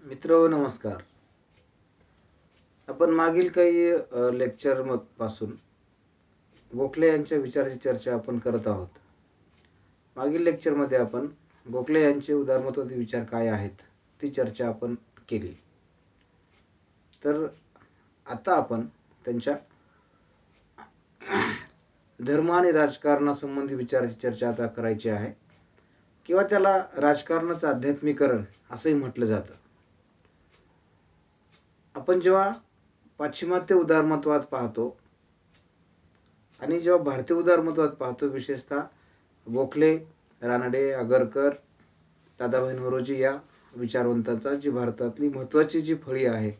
मित्र नमस्कार. आपण मागील काही पासून गोखले यांच्या विचाराची चर्चा आपण करत आहोत. मागील लेक्चरमध्ये आपण गोखले यांचे उदारमतवादी विचार काय आहेत ती चर्चा आपण केली. तर आता आपण त्यांच्या धर्म आणि राजकारणासंबंधी विचाराची चर्चा आता करायची आहे, किंवा त्याला राजकारणाचं आध्यात्मिकरण असंही म्हटलं जातं. आपण जेव्हा पाश्चिमात्य उदारमतवाद पाहतो आणि जेव्हा भारतीय उदारमतवाद पाहतो, विशेषतः गोखले, रानडे, आगरकर, दादाभाई नौरोजी या विचारवंतांचा जी भारतातली महत्त्वाची जी फळी आहे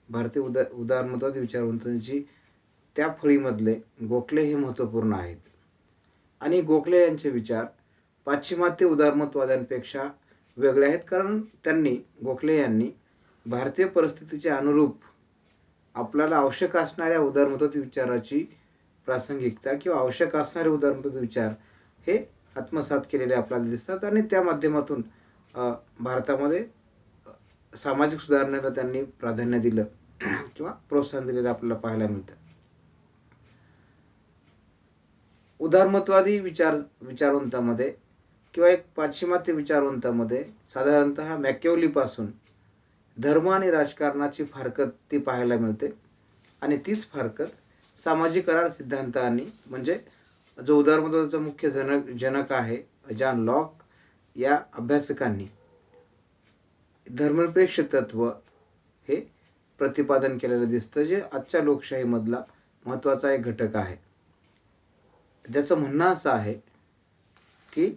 भारतीय उदारमतवादी विचारवंतांची, त्या फळीमधले गोखले हे महत्त्वपूर्ण आहेत. आणि गोखले यांचे विचार पाश्चिमात्य उदारमतवाद्यांपेक्षा वेगळे आहेत, कारण गोखले यांनी भारतीय परिस्थितीच्या अनुरूप आपल्याला आवश्यक असणाऱ्या उदारमतवादी विचाराची प्रासंगिकता किंवा आवश्यक असणारे उदारमतवादी विचार हे आत्मसात केलेले आपल्याला दिसतात. आणि त्या माध्यमातून भारतामध्ये सामाजिक सुधारणेला त्यांनी प्राधान्य दिलं किंवा प्रोत्साहन दिलेलं आपल्याला पाहायला मिळतं. उदारमतवादी विचारवंतामध्ये किंवा एक पाश्चिमात्य विचारवंतामध्ये साधारणतः मॅकियावेलीपासून धर्म आणि राजकारणाची फारकत ती पाहायला मिळते. आणि तीच फारकत सामाजिक करार सिद्धांतांनी, म्हणजे जो उदारमतवादाचा मुख्य जनक आहे जॉन लॉक या अभ्यासकांनी, धर्मनिरपेक्ष तत्व हे प्रतिपादन केलेलं दिसतं, जे आजच्या लोकशाहीमधला महत्त्वाचा एक घटक आहे. ज्याचं म्हणणं असं आहे की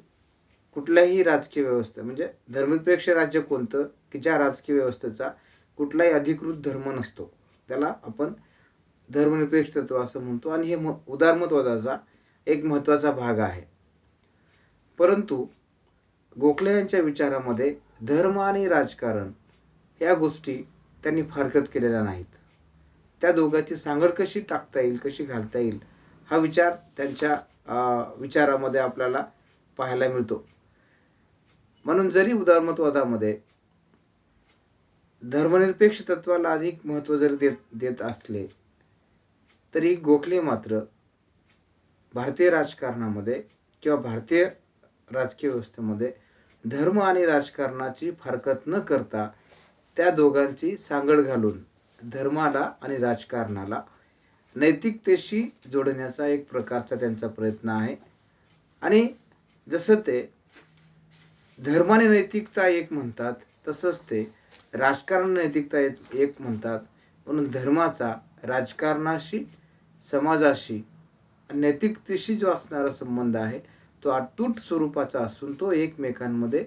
कुठल्याही राजकीय व्यवस्था, म्हणजे धर्मनिरपेक्ष राज्य कोणतं की ज्या राजकीय व्यवस्थेचा कुठलाही अधिकृत धर्म नसतो, त्याला आपण धर्मनिरपेक्ष तत्व असं म्हणतो. आणि हे उदारमतवादाचा एक महत्त्वाचा भाग आहे. परंतु गोखले यांच्या विचारामध्ये धर्म आणि राजकारण या गोष्टी त्यांनी फारकत केलेल्या नाहीत. त्या दोघांची सांगड कशी टाकता येईल, कशी घालता येईल, हा विचार त्यांच्या विचारामध्ये आपल्याला पाहायला मिळतो. म्हणून जरी उदारमतवादामध्ये धर्मनिरपेक्ष तत्वाला अधिक महत्त्व जरी देत असले, तरी गोखले मात्र भारतीय राजकारणामध्ये किंवा भारतीय राजकीय व्यवस्थेमध्ये धर्म आणि राजकारणाची फारकत न करता त्या दोघांची सांगड घालून धर्माला आणि राजकारणाला नैतिकतेशी जोडण्याचा एक प्रकारचा त्यांचा प्रयत्न आहे. आणि जसं ते धर्माने नैतिकता एक म्हणतात, तसंच ते राजकारण नैतिकता एक म्हणतात. म्हणून धर्माचा राजकारणाशी, समाजाशी, नैतिकतेशी जो असणारा संबंध आहे तो अतूट स्वरूपाचा असून तो एकमेकांमध्ये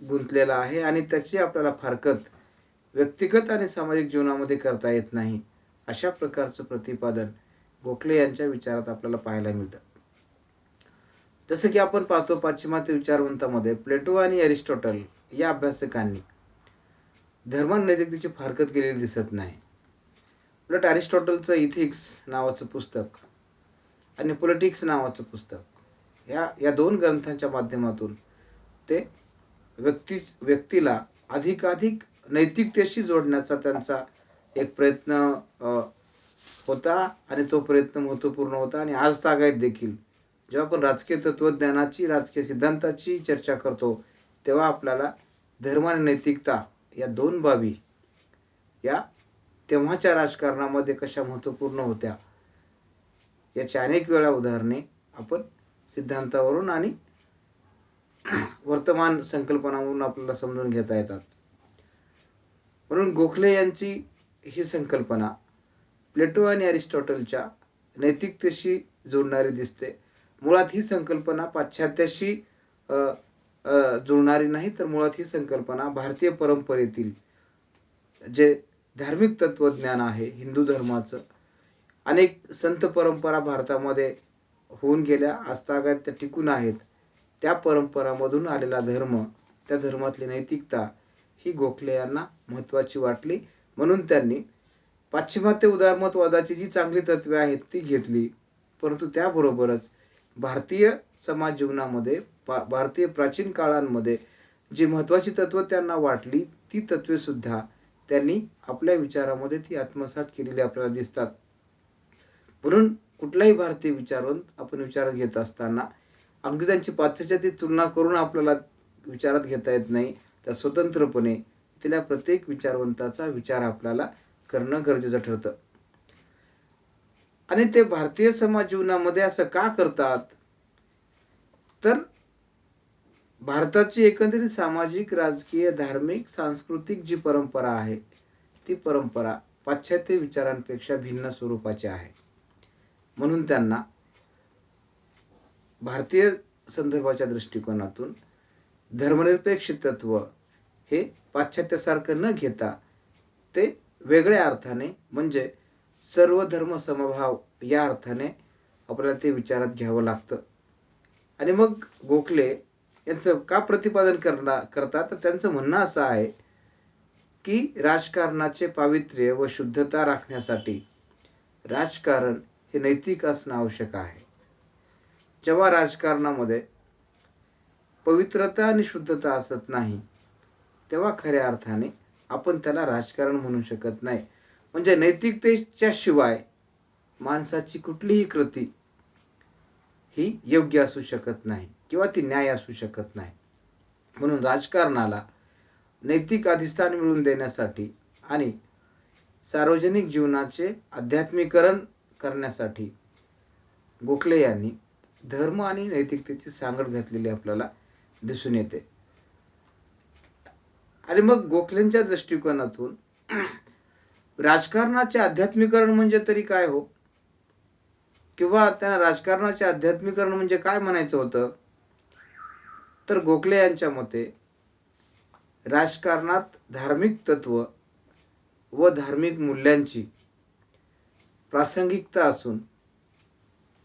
गुंतलेला आहे. आणि त्याची आपल्याला फारकत व्यक्तिगत आणि सामाजिक जीवनामध्ये करता येत नाही, अशा प्रकारचं प्रतिपादन गोखले यांच्या विचारात आपल्याला पाहायला मिळतं. जसं की आपण पाहतो, पाश्चिमात्य विचारवंतामध्ये प्लेटो आणि अरिस्टॉटल या अभ्यासकांनी धर्म नैतिकतेची फारकत केलेली दिसत नाही. उलट अरिस्टॉटलचं इथिक्स नावाचं पुस्तक आणि पॉलिटिक्स नावाचं पुस्तक, या दोन ग्रंथांच्या माध्यमातून ते व्यक्तीला अधिकाधिक नैतिकतेशी जोडण्याचा त्यांचा एक प्रयत्न होता. आणि तो प्रयत्न महत्त्वपूर्ण होता. आणि आज तागायत देखील जेव्हा आपण राजकीय तत्त्वज्ञानाची, राजकीय सिद्धांताची चर्चा करतो, तेव्हा आपल्याला धर्म आणि नैतिकता या दोन बाबी या तेव्हाच्या राजकारणामध्ये कशा महत्त्वपूर्ण होत्या याची अनेक वेळा उदाहरणे आपण सिद्धांतावरून आणि वर्तमान संकल्पनावरून आपल्याला समजून घेता येतात. म्हणून गोखले यांची ही संकल्पना प्लेटो आणि अरिस्टॉटलच्या नैतिकतेशी जोडणारी दिसते. मुळात ही संकल्पना पाश्चात्याशी जुळणारी नाही, तर मुळात ही संकल्पना भारतीय परंपरेतील जे धार्मिक तत्त्वज्ञान आहे हिंदू धर्माचं, अनेक संत परंपरा भारतामध्ये होऊन गेल्या, आजतागायत त्या टिकून आहेत, त्या परंपरामधून आलेला धर्म, त्या धर्मातली नैतिकता ही गोखले यांना महत्त्वाची वाटली. म्हणून त्यांनी पाश्चिमात्य उदारमतवादाची जी चांगली तत्त्वे आहेत ती घेतली, परंतु त्याबरोबरच भारतीय समाज जीवनामध्ये, भारतीय प्राचीन काळांमध्ये जी महत्त्वाची तत्त्व त्यांना वाटली ती तत्त्वेसुद्धा त्यांनी आपल्या विचारामध्ये ती आत्मसात केलेली आपल्याला दिसतात. म्हणून कुठलाही भारतीय विचारवंत आपण विचारात घेत असताना अगदी त्यांची पाश्चात्याची तुलना करून आपल्याला विचारात घेता येत नाही. तर स्वतंत्रपणे इथल्या प्रत्येक विचारवंताचा विचार आपल्याला करणं गरजेचं ठरतं. आणि ते भारतीय समाज जीवनामध्ये असं का करतात? तर भारताची एकंदरीत सामाजिक, राजकीय, धार्मिक, सांस्कृतिक जी परंपरा आहे, ती परंपरा पाश्चात्य विचारांपेक्षा भिन्न स्वरूपाची आहे. म्हणून त्यांना भारतीय संदर्भाच्या दृष्टिकोनातून धर्मनिरपेक्ष तत्व हे पाश्चात्यासारखं न घेता ते वेगळ्या अर्थाने म्हणजे सर्व धर्म समभाव या अर्थाने आपल्याला ते विचारात घ्यावं लागतं. आणि मग गोखले यांचं का प्रतिपादन करतात? तर त्यांचं म्हणणं असं आहे की राजकारणाचे पावित्र्य व शुद्धता राखण्यासाठी राजकारण हे नैतिक असणं आवश्यक आहे. जेव्हा राजकारणामध्ये पवित्रता आणि शुद्धता असत नाही तेव्हा खऱ्या अर्थाने आपण त्याला राजकारण म्हणू शकत नाही. म्हणजे नैतिकतेच्या शिवाय माणसाची कुठलीही कृती ही योग्य असू शकत नाही किंवा ती न्याय असू शकत नाही. म्हणून राजकारणाला नैतिक अधिष्ठान मिळवून देण्यासाठी आणि सार्वजनिक जीवनाचे आध्यात्मिकरण करण्यासाठी गोखले यांनी धर्म आणि नैतिकतेची सांगड घातलेली आपल्याला दिसून येते. आणि मग गोखलेंच्या दृष्टिकोनातून राजकारणाचे आध्यात्मिकरण म्हणजे तरी काय हो? किंवा त्यांना राजकारणाचे आध्यात्मिकरण म्हणजे काय म्हणायचं होतं? तर गोखले यांच्या मते राजकारणात धार्मिक तत्व व धार्मिक मूल्यांची प्रासंगिकता असून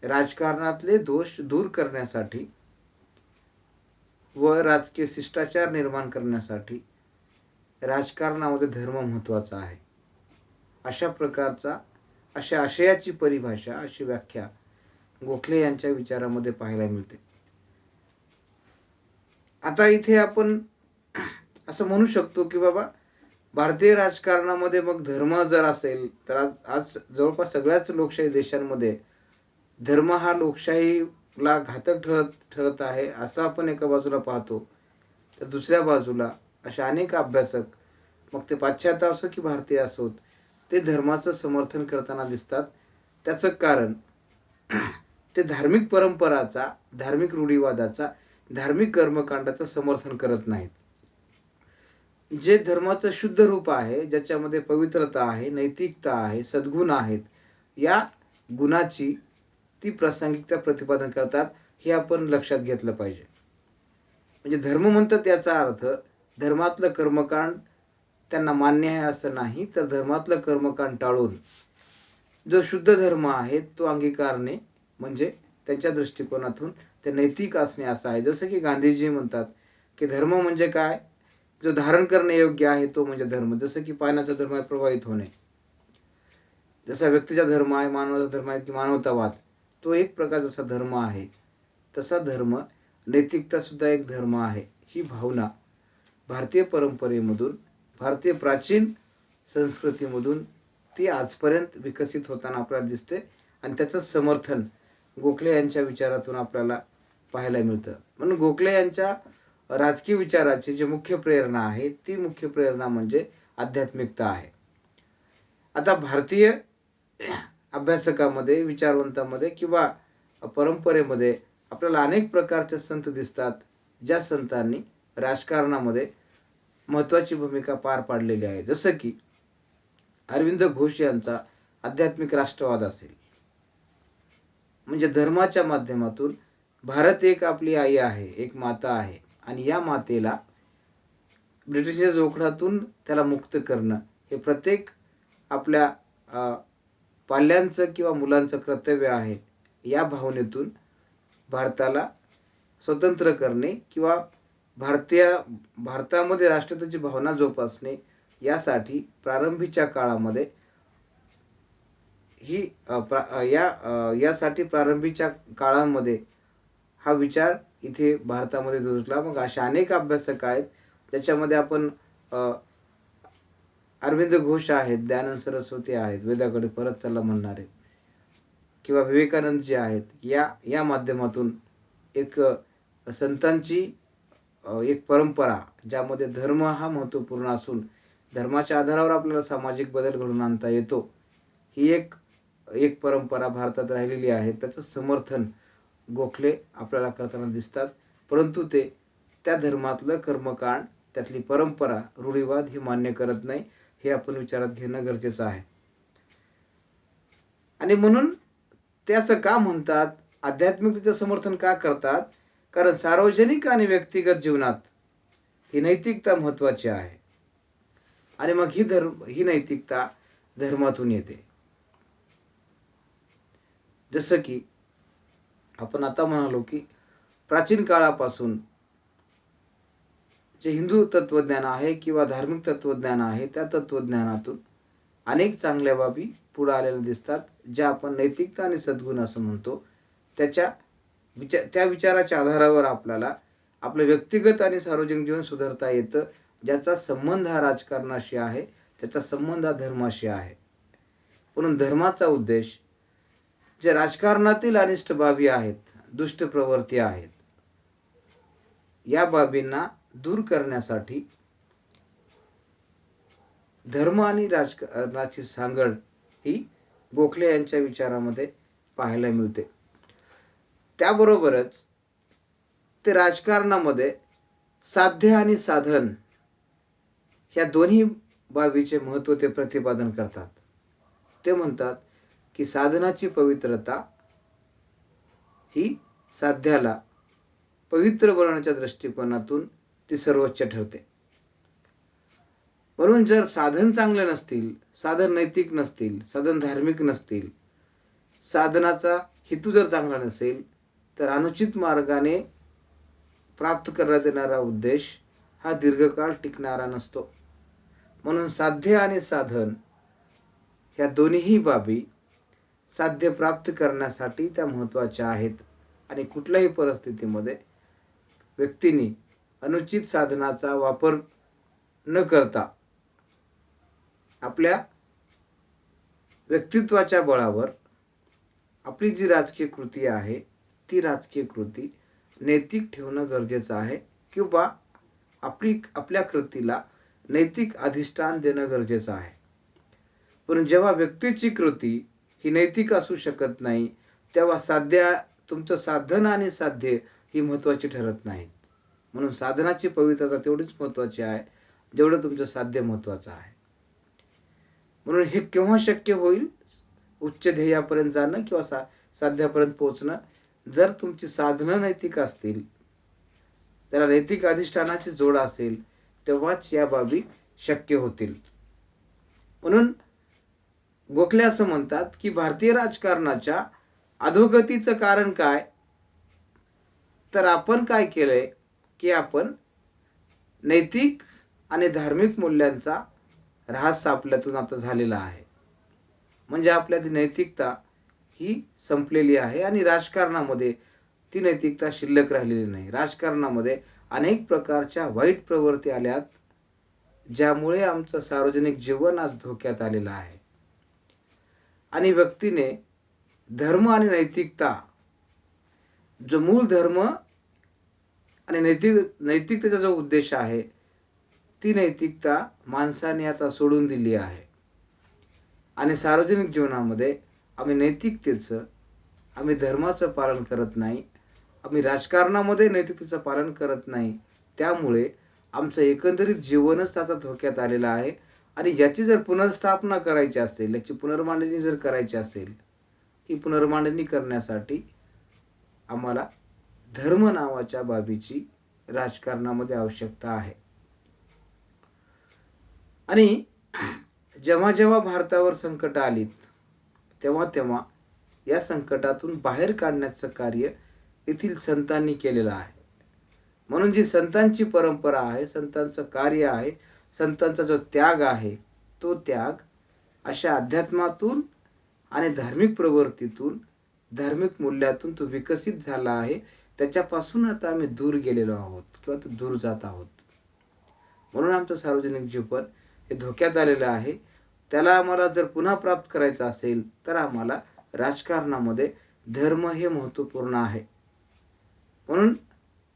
राजकारणातले दोष दूर करण्यासाठी व राजकीय शिष्टाचार निर्माण करण्यासाठी राजकारणामध्ये धर्म महत्त्वाचा आहे. अशा आशयाची परिभाषा, अशी व्याख्या गोखले यांच्या विचारामध्ये पाहायला मिळते. आता इथे आपण असं म्हणू शकतो की बाबा भारतीय राजकारणामध्ये मग धर्म जर असेल तर आज जवळपास सगळ्याच लोकशाही देशांमध्ये धर्म हा लोकशाहीला घातक ठरत आहे असं आपण एका बाजूला पाहतो. तर दुसऱ्या बाजूला असे अनेक अभ्यासक, मग ते पाश्चात्य असो की भारतीय असोत, ते धर्माचं समर्थन करताना दिसतात. त्याचं कारण ते धार्मिक परंपराचा, धार्मिक रूढीवादाचा, धार्मिक कर्मकांडाचं समर्थन करत नाहीत. जे धर्माचं शुद्ध रूप आहे, ज्याच्यामध्ये पवित्रता आहे, नैतिकता आहे, सद्गुण आहेत, या गुणाची ती प्रासंगिकता प्रतिपादन करतात. हे आपण लक्षात घेतलं पाहिजे. म्हणजे धर्म म्हणतात याचा अर्थ धर्मातलं कर्मकांड त्यांना मान्य आहे असं नाही, तर धर्मातलं कर्मकांड टाळून जो शुद्ध धर्म आहे तो अंगीकारणे म्हणजे त्यांच्या दृष्टिकोनातून ते नैतिक असणे असं आहे. जसं की गांधीजी म्हणतात की धर्म म्हणजे काय? जो धारण करणे योग्य आहे तो म्हणजे धर्म. जसं की पाण्याचा धर्म आहे प्रवाहित होणे, जसा व्यक्तीचा धर्म आहे, मानवाचा धर्म आहे की मानवतावाद, तो एक प्रकार जसा धर्म आहे तसा धर्म, नैतिकता सुद्धा एक धर्म आहे. ही भावना भारतीय परंपरेमधून, भारतीय प्राचीन संस्कृतीमधून ती आजपर्यंत विकसित होताना आपल्याला दिसते आणि त्याचं समर्थन गोखले यांच्या विचारातून आपल्याला पाहायला मिळतं. म्हणून गोखले यांच्या राजकीय विचाराची जी मुख्य प्रेरणा आहे ती मुख्य प्रेरणा म्हणजे आध्यात्मिकता आहे. आता भारतीय अभ्यासकामध्ये, विचारवंतामध्ये किंवा परंपरेमध्ये आपल्याला अनेक प्रकारचे संत दिसतात, ज्या संतांनी राजकारणामध्ये महत्त्वाची भूमिका पार पाडलेली आहे. जसं की अरविंद घोष यांचा आध्यात्मिक राष्ट्रवाद असेल, म्हणजे धर्माच्या माध्यमातून भारत एक आपली आई आहे, एक माता आहे आणि या मातेला ब्रिटिशच्या जोखडातून त्याला मुक्त करणं हे प्रत्येक आपल्या पाल्यांचं किंवा मुलांचं कर्तव्य आहे. या भावनेतून भारताला स्वतंत्र करणे किंवा भारतामध्ये राष्ट्रत्वाची भावना जोपासणे यासाठी प्रारंभीच्या काळामध्ये यासाठी प्रारंभीच्या काळामध्ये हा विचार इथे भारतामध्ये रुजला. मग असे अनेक अभ्यासक आहेत ज्याच्यामध्ये आपण अरविंद घोष आहेत, दयानंद सरस्वती आहेत, वेदाकडे परत चला म्हणणारे, किंवा विवेकानंद जे आहेत, या माध्यमातून एक संतांची एक परंपरा, ज्यामध्ये धर्म हा महत्त्वपूर्ण असून धर्माच्या आधारावर आपल्याला सामाजिक बदल घडवून आणता येतो, ही एक परंपरा भारतात राहिलेली आहे. त्याचं समर्थन गोखले आपल्याला करताना दिसतात. परंतु ते त्या धर्मातलं कर्मकांड, त्यातली परंपरा, रूढिवाद हे मान्य करत नाही. हे आपण विचारात घेणं गरजेचं आहे. आणि म्हणून ते असं का म्हणतात, आध्यात्मिकतेचं समर्थन का करतात? कारण सार्वजनिक आणि व्यक्तिगत जीवनात ही नैतिकता महत्त्वाची आहे. आणि मग ही नैतिकता धर्मातून येते. जसं की आपण आता म्हणालो की प्राचीन काळापासून जे हिंदू तत्त्वज्ञान आहे किंवा धार्मिक तत्त्वज्ञान आहे, त्या तत्त्वज्ञानातून अनेक चांगल्या बाबी पुढे आलेल्या दिसतात, ज्या आपण नैतिकता आणि सद्गुण असं म्हणतो. त्या विचाराच्या आधारावर आपल्याला आपलं व्यक्तिगत आणि सार्वजनिक जीवन सुधारता येतं, ज्याचा संबंध हा राजकारणाशी आहे, त्याचा संबंध हा धर्माशी आहे. म्हणून धर्माचा उद्देश जे राजकारणातील अनिष्ट बाबी आहेत, दुष्ट प्रवृत्ती आहेत, या बाबींना दूर करण्यासाठी धर्म आणि राजकारणाची सांगड ही गोखले यांच्या विचारामध्ये पाहायला मिळते. त्याबरोबरच ते राजकारणामध्ये साध्य आणि साधन ह्या दोन्ही बाबीचे महत्त्व ते प्रतिपादन करतात. ते म्हणतात की साधनाची पवित्रता ही साध्याला पवित्र बनवण्याच्या दृष्टिकोनातून ती सर्वोच्च ठरते. म्हणून जर साधन चांगले नसतील, साधन नैतिक नसतील, साधन धार्मिक नसतील, साधनाचा हेतू जर चांगला नसेल, तर अनुचित मार्गाने प्राप्त करण्यात येणारा उद्देश हा दीर्घकाळ टिकणारा नसतो. म्हणून साध्य आणि साधन ह्या दोन्हीही बाबी साध्य प्राप्त करण्यासाठी त्या महत्त्वाच्या आहेत. आणि कुठल्याही परिस्थितीमध्ये व्यक्तींनी अनुचित साधनाचा वापर न करता आपल्या व्यक्तित्वाच्या बळावर आपली जी राजकीय कृती आहे, ती राजकीय कृती नैतिक ठेवणं गरजेचं आहे, किंवा आपल्या कृतीला नैतिक अधिष्ठान देणं गरजेचं आहे. पण जेव्हा व्यक्तीची कृती ही नैतिक असू शकत नाही, तेव्हा तुमचं साधन आणि साध्य ही महत्त्वाची ठरत नाहीत. म्हणून साधनाची पवित्रता तेवढीच महत्त्वाची आहे, जेवढं तुमचं साध्य महत्त्वाचं आहे. म्हणून हे केव्हा शक्य होईल, उच्च ध्येयापर्यंत जाणं किंवा साध्यापर्यंत पोहोचणं, जर तुमची साधनं नैतिक असतील, त्याला नैतिक अधिष्ठानाची जोड असेल, तेव्हाच या बाबी शक्य होतील. म्हणून गोखले असं म्हणतात की भारतीय राजकारणाच्या अधोगतीचं कारण काय? तर आपण काय केलंय की आपण नैतिक आणि धार्मिक मूल्यांचा ऱ्हास आपल्यातून आता झालेला आहे. म्हणजे आपल्यातील नैतिकता ही संपलेली आहे आणि राजकारणामध्ये ती नैतिकता शिल्लक राहिलेली नाही. राजकारणामध्ये अनेक प्रकारच्या वाईट प्रवृत्ती आल्यात, ज्यामुळे आमचं सार्वजनिक जीवन आज धोक्यात आलेलं आहे. आणि व्यक्तीने धर्म आणि नैतिकता, जो मूळ धर्म आणि नैतिकतेचा जो उद्देश आहे, ती नैतिकता माणसाने आता सोडून दिली आहे. आणि सार्वजनिक जीवनामध्ये आम्ही धर्माचं पालन करत नाही, आम्ही राजकारणामध्ये नैतिकतेचं पालन करत नाही. त्यामुळे आमचं एकंदरीत जीवनच त्याचा धोक्यात आलेलं आहे. आणि याची जर पुनर्स्थापना करायची असेल, याची पुनर्मांडणी जर करायची असेल, ही पुनर्मांडणी करण्यासाठी आम्हाला धर्म नावाच्या बाबीची राजकारणामध्ये आवश्यकता आहे. आणि जेव्हा जेव्हा भारतावर संकट आलीत, तेव्हा या संकटातून बाहेर काढण्याचं कार्य येथील संतांनी केलेलं आहे. म्हणून जी संतांची परंपरा आहे, संतांचं कार्य आहे, संतांचा जो त्याग आहे, तो त्याग अशा अध्यात्मातून आणि धार्मिक प्रवृत्तीतून, धार्मिक मूल्यातून तो विकसित झाला आहे. त्याच्यापासून आता आम्ही दूर गेलेलो आहोत किंवा तो दूर जात आहोत. म्हणून आमचं सार्वजनिक जीवन हे धोक्यात आलेलं आहे. त्याला आम्हाला जर पुन्हा प्राप्त करायचं असेल तर आम्हाला राजकारणामध्ये धर्म हे महत्त्वपूर्ण आहे. म्हणून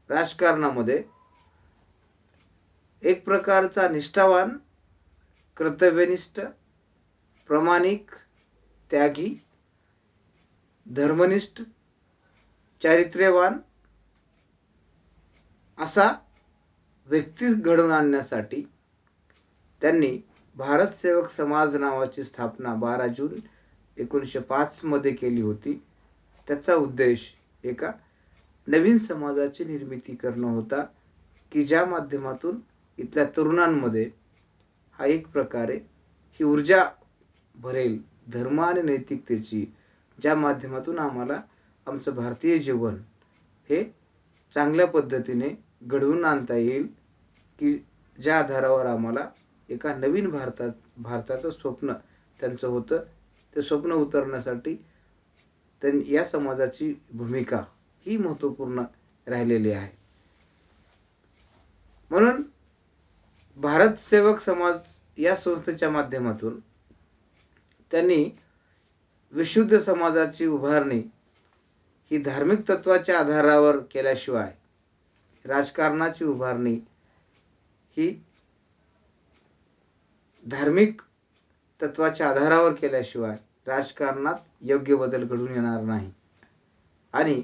राजकारणामध्ये एक प्रकारचा निष्ठावान, कर्तव्यनिष्ठ, प्रामाणिक, त्यागी, धर्मनिष्ठ, चारित्र्यवान असा व्यक्ती घडवून आणण्यासाठी त्यांनी भारत सेवक समाज नावाची स्थापना 12 जून 1905 मध्ये केली होती. त्याचा उद्देश एका नवीन समाजाची निर्मिती करणं होता की ज्या माध्यमातून इथल्या तरुणांमध्ये हा एक प्रकारे ही ऊर्जा भरेल धर्म आणि नैतिकतेची, ज्या माध्यमातून आम्हाला आमचं भारतीय जीवन हे चांगल्या पद्धतीने घडवून आणता येईल, की ज्या आधारावर आम्हाला एका नवीन भारताचं स्वप्न त्यांचं होतं. ते स्वप्न उतरण्यासाठी या समाजाची भूमिका ही महत्त्वपूर्ण राहिलेली आहे. म्हणून भारत सेवक समाज या संस्थेच्या माध्यमातून त्यांनी विशुद्ध समाजाची उभारणी ही धार्मिक तत्वाच्या आधारावर केल्याशिवाय, राजकारणाची उभारणी ही धार्मिक तत्वाच्या आधारावर केल्याशिवाय राजकारणात योग्य बदल घडून येणार नाही आणि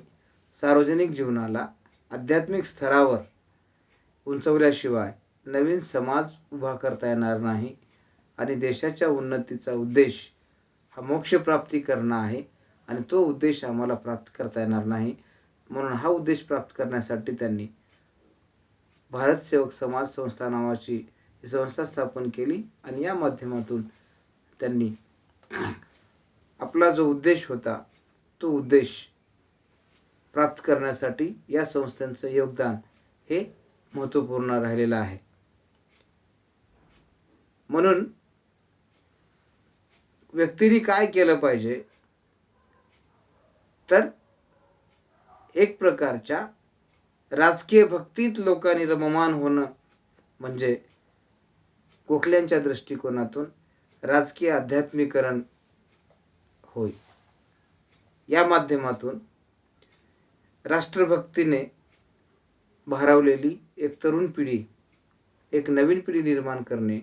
सार्वजनिक जीवनाला आध्यात्मिक स्तरावर उंचवल्याशिवाय नवीन समाज उभा करता येणार नाही आणि देशाच्या उन्नतीचा उद्देश हा मोक्षप्राप्ती करणं आहे आणि तो उद्देश आम्हाला प्राप्त करता येणार नाही. म्हणून हा उद्देश प्राप्त करण्यासाठी त्यांनी भारत सेवक समाज संस्था नावाची संस्था स्थापन केली आणि या माध्यमातून त्यांनी आपला जो उद्देश होता तो उद्देश प्राप्त करण्यासाठी या संस्थेचं योगदान हे महत्त्वपूर्ण राहिलेलं आहे. म्हणून व्यक्तीने काय केलं पाहिजे तर एक प्रकारच्या राजकीय भक्तीत लोकांनी रममाण होणं म्हणजे गोखल्यांच्या दृष्टिकोनातून राजकीय आध्यात्मिकरण होय. या माध्यमातून राष्ट्रभक्तीने भारावलेली एक तरुण पिढी, एक नवीन पिढी निर्माण करणे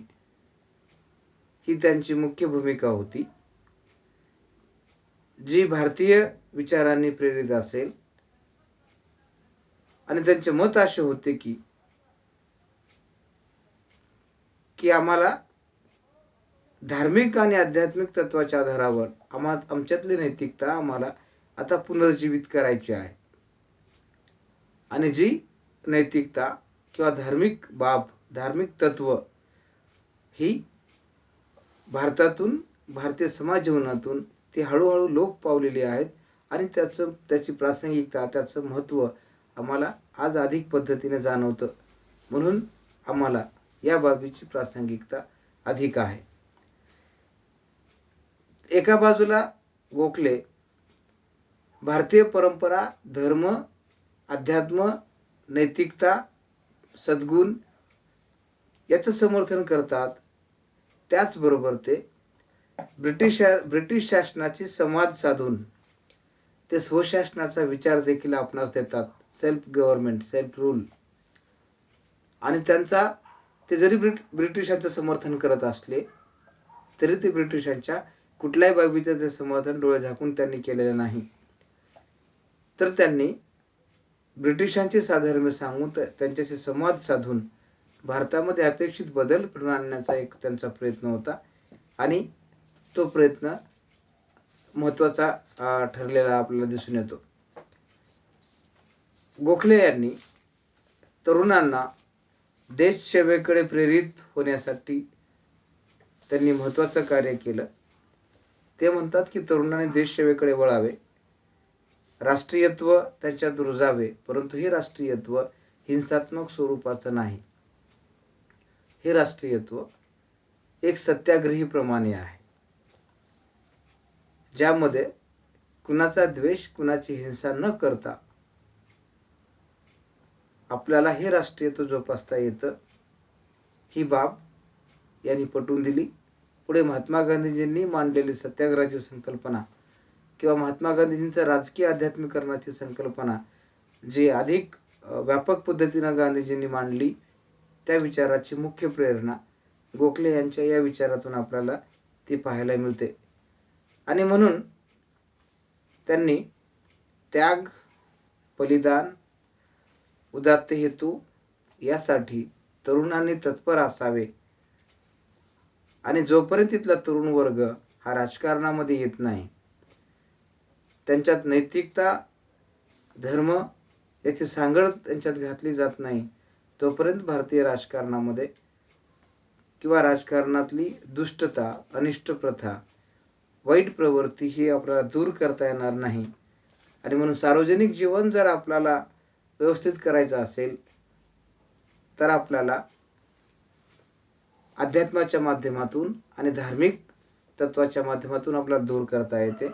ही त्यांची मुख्य भूमिका होती, जी भारतीय विचारांनी प्रेरित असेल. आणि त्यांचे मत असे होते की आम्हाला धार्मिक आणि आध्यात्मिक तत्वाच्या आधारावर आमच्यातली नैतिकता आम्हाला आता पुनर्जीवित करायची आहे आणि जी नैतिकता किंवा धार्मिक धार्मिक तत्व ही भारतीय समाज जीवनातून ती हळूहळू लोप पावलेली आहेत आणि त्याची प्रासंगिकता, त्याचं महत्त्व आम्हाला आज अधिक पद्धतीने जाणवतं. म्हणून आम्हाला या बाबीची प्रासंगिकता अधिक आहे. एका बाजूला गोखले भारतीय परंपरा, धर्म, अध्यात्म, नैतिकता, सद्गुण याचं समर्थन करतात. त्याचबरोबर ते ब्रिटिश शासनाची संवाद साधून ते स्वशासनाचा विचार देखील आपणास देतात. Self government, self rule. आणि ते जरी ब्रिटिशांचं समर्थन करत असले तरी ते ब्रिटिशांच्या कुठल्याही बाबीचं ते समर्थन डोळे झाकून त्यांनी केलेलं नाही. तर त्यांनी ब्रिटिशांचे साधर्म्य सांगून त्यांच्याशी संवाद साधून भारतामध्ये अपेक्षित बदल घडवून आणण्याचा एक त्यांचा प्रयत्न होता आणि तो प्रयत्न महत्त्वाचा ठरलेला आपल्याला दिसून येतो. गोखले यांनी तरुणांना देशसेवेकडे प्रेरित होण्यासाठी त्यांनी महत्त्वाचं कार्य केलं. ते म्हणतात की तरुणांनी देशसेवेकडे वळावे, राष्ट्रीयत्व त्याच्यात रुजावे, परंतु हे राष्ट्रीयत्व हिंसात्मक स्वरूपाचं नाही. हे राष्ट्रीयत्व एक सत्याग्रहीप्रमाणे आहे, ज्यामध्ये कुणाचा द्वेष, कुणाची हिंसा न करता आपल्याला हे राष्ट्रीयत्व जोपासता येतं, ही बाब यांनी पटवून दिली. पुढे महात्मा गांधीजींनी मांडलेली सत्याग्रहाची संकल्पना किंवा महात्मा गांधीजींचं राजकीय आध्यात्मिकरणाची संकल्पना जी अधिक व्यापक पद्धतीनं गांधीजींनी मांडली, त्या विचाराची मुख्य प्रेरणा गोखले यांच्या या विचारातून आपल्याला ती पाहायला मिळते. आणि म्हणून त्यांनी त्याग, बलिदान, उदात्त हेतू यासाठी तरुणांनी तत्पर असावे. आणि जोपर्यंत तिथला तरुण वर्ग हा राजकारणामध्ये येत नाही, त्यांच्यात नैतिकता, धर्म याची सांगड त्यांच्यात घातली जात नाही, तोपर्यंत भारतीय राजकारणामध्ये किंवा राजकारणातली दुष्टता, अनिष्ट प्रथा, वाईट प्रवृत्ती ही आपल्याला दूर करता येणार नाही. आणि म्हणून सार्वजनिक जीवन जर आपल्याला व्यवस्थित करायचं असेल तर आपल्याला अध्यात्माच्या माध्यमातून आणि धार्मिक तत्वाच्या माध्यमातून आपल्याला दूर करता येते.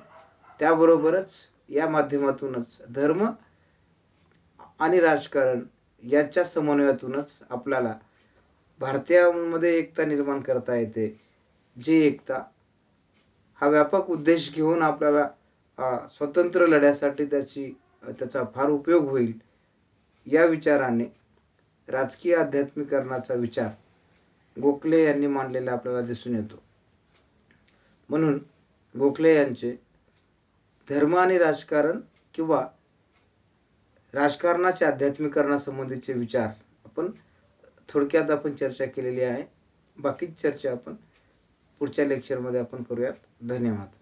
त्याबरोबरच या माध्यमातूनच धर्म आणि राजकारण याच्या समन्वयातूनच आपल्याला भारतीयांमध्ये एकता निर्माण करता येते. जी एकता हा व्यापक उद्देश घेऊन आपल्याला स्वतंत्र लढ्यासाठी त्याचा फार उपयोग होईल, या विचाराने राजकीय आध्यात्मिकरणाचा विचार गोखले यांनी मांडलेला आपल्याला दिसून येतो. म्हणून गोखले यांचे धर्म आणि राजकारण किंवा राजकारणाच्या आध्यात्मिकरणासंबंधीचे विचार थोडक्यात आपण चर्चा केलेली आहे. बाकीची चर्चा आपण पुढच्या लेक्चरमध्ये आपण करूयात. धन्यवाद.